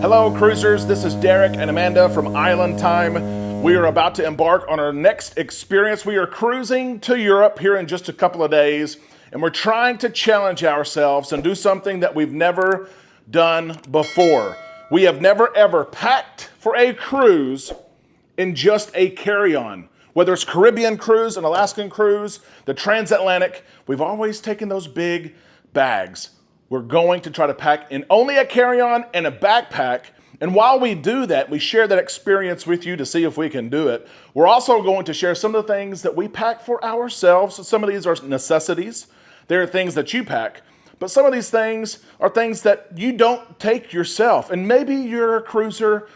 Hello, cruisers. This is Derek and Amanda from Island Time. We are about to embark on our next experience. We are cruising to Europe here in just a couple of days, and we're trying to challenge ourselves and do something that we've never done before. We have never ever packed for a cruise in just a carry-on. Whether it's Caribbean cruise, an Alaskan cruise, the transatlantic, we've always taken those big bags. We're going to try to pack in only a carry-on and a backpack. And while we do that, we share that experience with you to see if we can do it. We're also going to share some of the things that we pack for ourselves. Some of these are necessities. There are things that you pack. But some of these things are things that you don't take yourself. And maybe you're a cruiser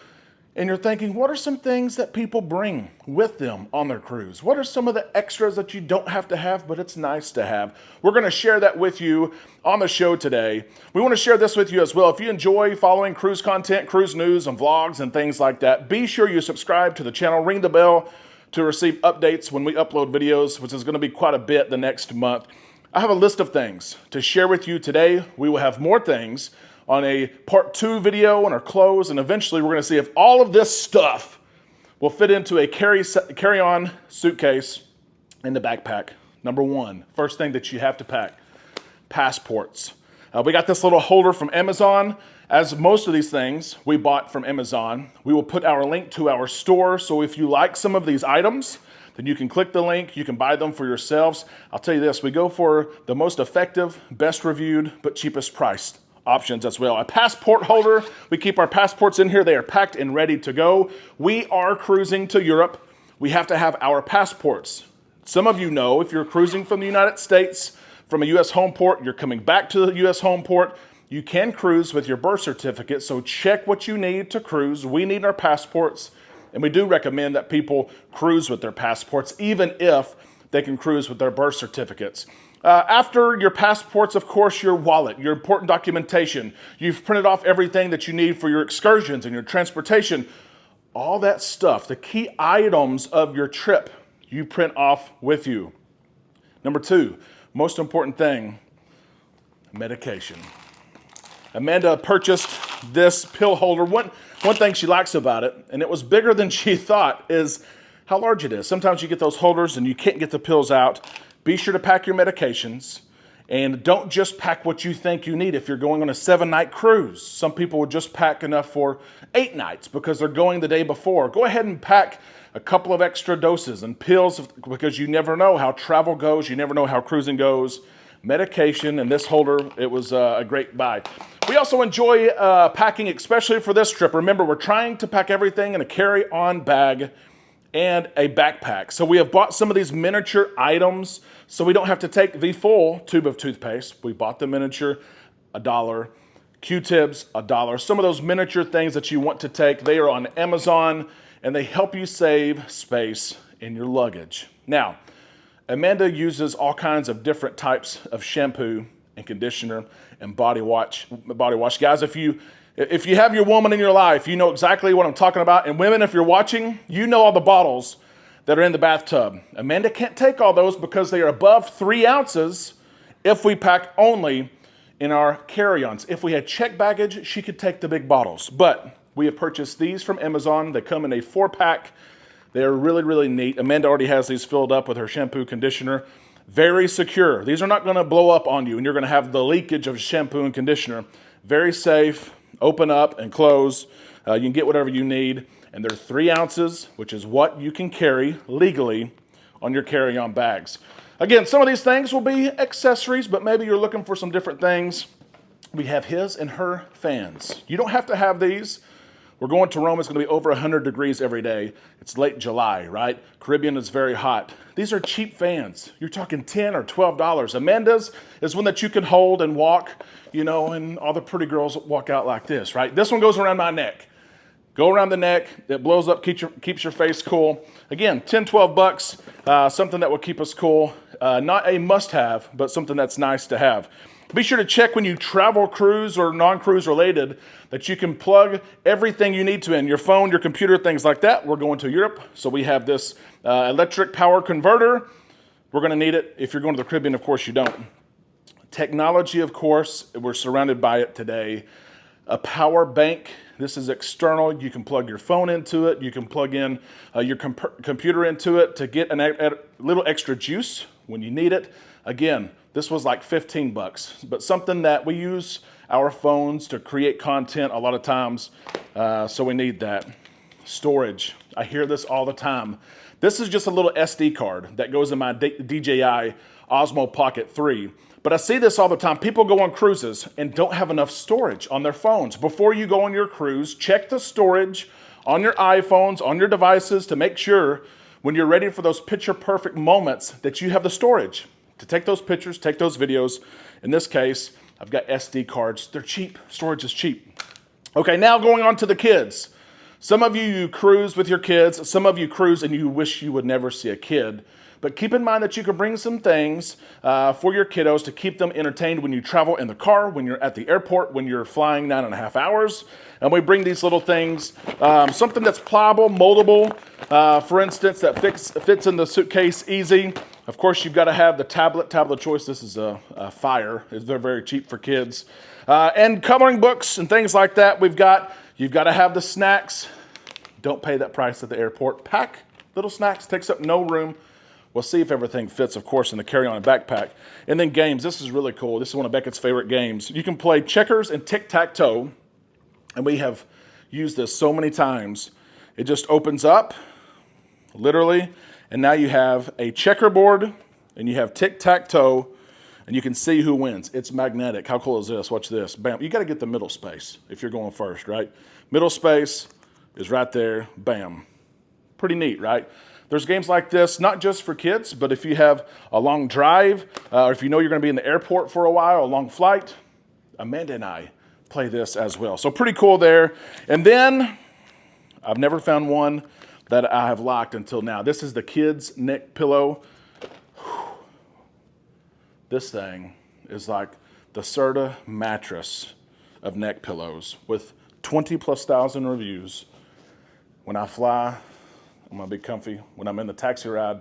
and you're thinking, what are some things that people bring with them on their cruise? What are some of the extras that you don't have to have, but it's nice to have? We're going to share that with you on the show today. We want to share this with you as well. If you enjoy following cruise content, cruise news, and vlogs and things like that, be sure you subscribe to the channel, ring the bell to receive updates when we upload videos, which is going to be quite a bit the next month. I have a list of things to share with you today. We will have more things on a part 2 video on our clothes, and eventually we're going to see if all of this stuff will fit into a carry-on suitcase in the backpack. Number one, first thing that you have to pack, passports. We got this little holder from Amazon. As most of these things we bought from Amazon, we will put our link to our store, so if you like some of these items, then you can click the link, you can buy them for yourselves. I'll tell you this, we go for the most effective, best reviewed, but cheapest priced options as well. A passport holder, we keep our passports in here. They are packed and ready to go. We are cruising to Europe. We have to have our passports. Some of you know if you're cruising from the United States, from a U.S. home port, you're coming back to the U.S. home port, you can cruise with your birth certificate. So check what you need to cruise. We need our passports, and we do recommend that people cruise with their passports, even if they can cruise with their birth certificates. After your passports, of course, your wallet, your important documentation. You've printed off everything that you need for your excursions and your transportation. All that stuff, the key items of your trip, you print off with you. Number 2, most important thing, medication. Amanda purchased this pill holder. One thing she likes about it, and it was bigger than she thought, is how large it is. Sometimes you get those holders and you can't get the pills out. Be sure to pack your medications, and don't just pack what you think you need if you're going on a 7-night cruise. Some people would just pack enough for 8 nights because they're going the day before. Go ahead and pack a couple of extra doses and pills because you never know how travel goes. You never know how cruising goes. Medication and this holder, it was a great buy. We also enjoy packing, especially for this trip. Remember, we're trying to pack everything in a carry-on bag and a backpack. So we have bought some of these miniature items so we don't have to take the full tube of toothpaste. We bought the miniature, $1. Q-tips, $1. Some of those miniature things that you want to take, they are on Amazon, and they help you save space in your luggage. Now, Amanda uses all kinds of different types of shampoo and conditioner and body wash. Guys, if you have your woman in your life, you know exactly what I'm talking about. And women, if you're watching, you know all the bottles that are in the bathtub. Amanda can't take all those because they are above 3 ounces if we pack only in our carry-ons. If we had checked baggage, she could take the big bottles. But we have purchased these from Amazon. They come in a 4-pack. They're really, really neat. Amanda already has these filled up with her shampoo, conditioner. Very secure. These are not going to blow up on you, and you're going to have the leakage of shampoo and conditioner. Very safe. Open up and close. You can get whatever you need. And they're 3 ounces, which is what you can carry legally on your carry-on bags. Again, some of these things will be accessories, but maybe you're looking for some different things. We have his and her fans. You don't have to have these. We're going to Rome. It's going to be over 100 degrees every day. It's late July, right? Caribbean is very hot. These are cheap fans. You're talking $10 or $12. Amanda's is one that you can hold and walk, you know, and all the pretty girls walk out like this, right? This one goes around my neck. Go around the neck. It blows up, keeps your face cool. Again, 10, 12 bucks, something that will keep us cool. Not a must-have, but something that's nice to have. Be sure to check when you travel cruise or non-cruise related that you can plug everything you need to in, your phone, your computer, things like that. We're going to Europe, so we have this electric power converter. We're going to need it. If you're going to the Caribbean, of course, you don't. Technology, of course, we're surrounded by it today. a power bank. This is external. You can plug your phone into it. You can plug in your computer into it to get a little extra juice when you need it. Again, this was like 15 bucks, but something that we use our phones to create content a lot of times, so we need that. Storage. I hear this all the time. This is just a little SD card that goes in my DJI Osmo Pocket 3. But I see this all the time. People go on cruises and don't have enough storage on their phones. Before you go on your cruise, check the storage on your iPhones, on your devices, to make sure when you're ready for those picture-perfect moments that you have the storage to take those pictures, take those videos. In this case, I've got SD cards. They're cheap. Storage is cheap. Okay, now going on to the kids. Some of you cruise with your kids. Some of you cruise and you wish you would never see a kid. But keep in mind that you can bring some things for your kiddos to keep them entertained when you travel in the car, when you're at the airport, when you're flying 9.5 hours. And we bring these little things, something that's pliable, moldable, for instance, that fits in the suitcase easy. Of course, you've got to have the tablet choice. This is a Fire. They're very cheap for kids. And coloring books and things like that. You've got to have the snacks. Don't pay that price at the airport. Pack little snacks, takes up no room. We'll see if everything fits, of course, in the carry-on and backpack. And then games. This is really cool. This is one of Beckett's favorite games. You can play checkers and tic-tac-toe, and we have used this so many times. It just opens up, literally, and now you have a checkerboard, and you have tic-tac-toe, and you can see who wins. It's magnetic. How cool is this? Watch this. Bam. You got to get the middle space if you're going first, right? Middle space is right there. Bam. Pretty neat, right? There's games like this, not just for kids, but if you have a long drive, or if you know you're going to be in the airport for a while, a long flight, Amanda and I play this as well. So pretty cool there. And then I've never found one that I have liked until now. This is the kids' neck pillow. This thing is like the Serta mattress of neck pillows with 20,000+ reviews. When I fly, I'm gonna be comfy. When I'm in the taxi ride,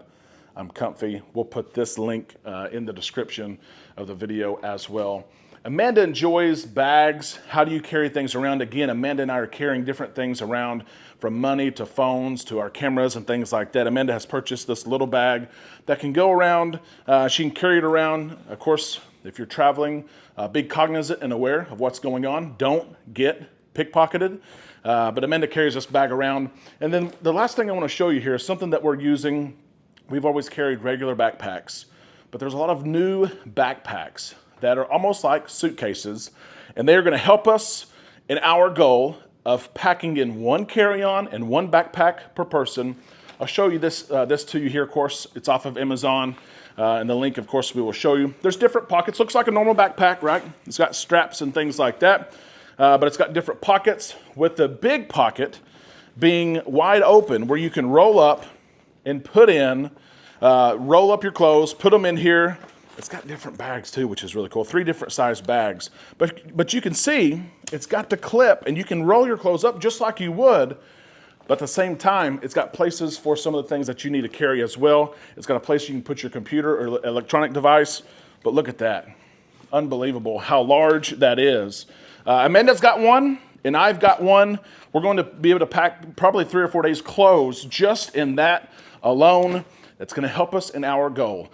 I'm comfy. We'll put this link in the description of the video as well. Amanda enjoys bags. How do you carry things around? Again, Amanda and I are carrying different things around, from money to phones to our cameras and things like that. Amanda has purchased this little bag that can go around. She can carry it around. Of course, if you're traveling, be cognizant and aware of what's going on. Don't get pickpocketed. But Amanda carries this bag around. And then the last thing I want to show you here is something that we're using. We've always carried regular backpacks, but there's a lot of new backpacks that are almost like suitcases, and they're going to help us in our goal of packing in one carry-on and one backpack per person. I'll show you this to you here, of course. It's off of Amazon, and the link, of course, we will show you. There's different pockets. Looks like a normal backpack, right? It's got straps and things like that. But it's got different pockets, with the big pocket being wide open where you can roll up and put in, roll up your clothes, put them in here. It's got different bags too, which is really cool. 3 different size bags. But you can see it's got the clip, and you can roll your clothes up just like you would, but at the same time, it's got places for some of the things that you need to carry as well. It's got a place you can put your computer or electronic device. But look at that. Unbelievable how large that is. Amanda's got one, and I've got one. We're going to be able to pack probably 3 or 4 days' clothes just in that alone. That's going to help us in our goal.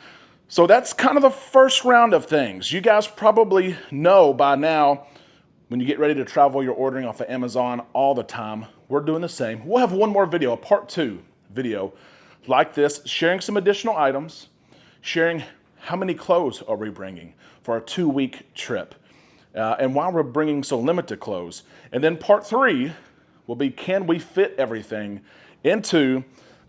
So that's kind of the first round of things. You guys probably know by now, when you get ready to travel, you're ordering off of Amazon all the time. We're doing the same. We'll have one more video, a part 2 video like this, sharing some additional items, sharing how many clothes are we bringing for a 2-week trip, and why we're bringing so limited clothes. And then part 3 will be, can we fit everything into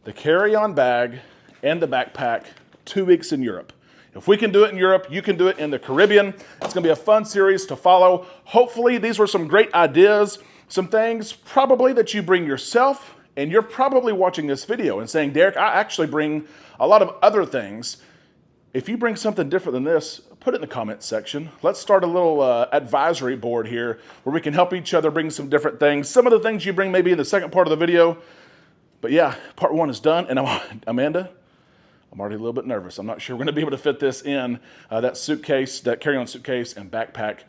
the carry-on bag and the backpack 2 weeks in Europe? If we can do it in Europe, you can do it in the Caribbean. It's going to be a fun series to follow. Hopefully, these were some great ideas, some things probably that you bring yourself, and you're probably watching this video and saying, Derek, I actually bring a lot of other things. If you bring something different than this, put it in the comments section. Let's start a little advisory board here where we can help each other bring some different things. Some of the things you bring maybe in the second part of the video. But yeah, part 1 is done. And Amanda, I'm already a little bit nervous. I'm not sure we're going to be able to fit this in that suitcase, that carry-on suitcase and backpack.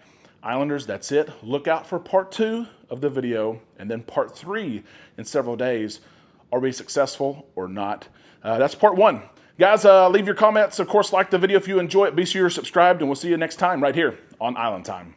Islanders, that's it. Look out for part 2 of the video and then part 3 in several days. Are we successful or not? That's part 1. Guys, leave your comments. Of course, like the video if you enjoy it. Be sure you're subscribed, and we'll see you next time right here on Island Time.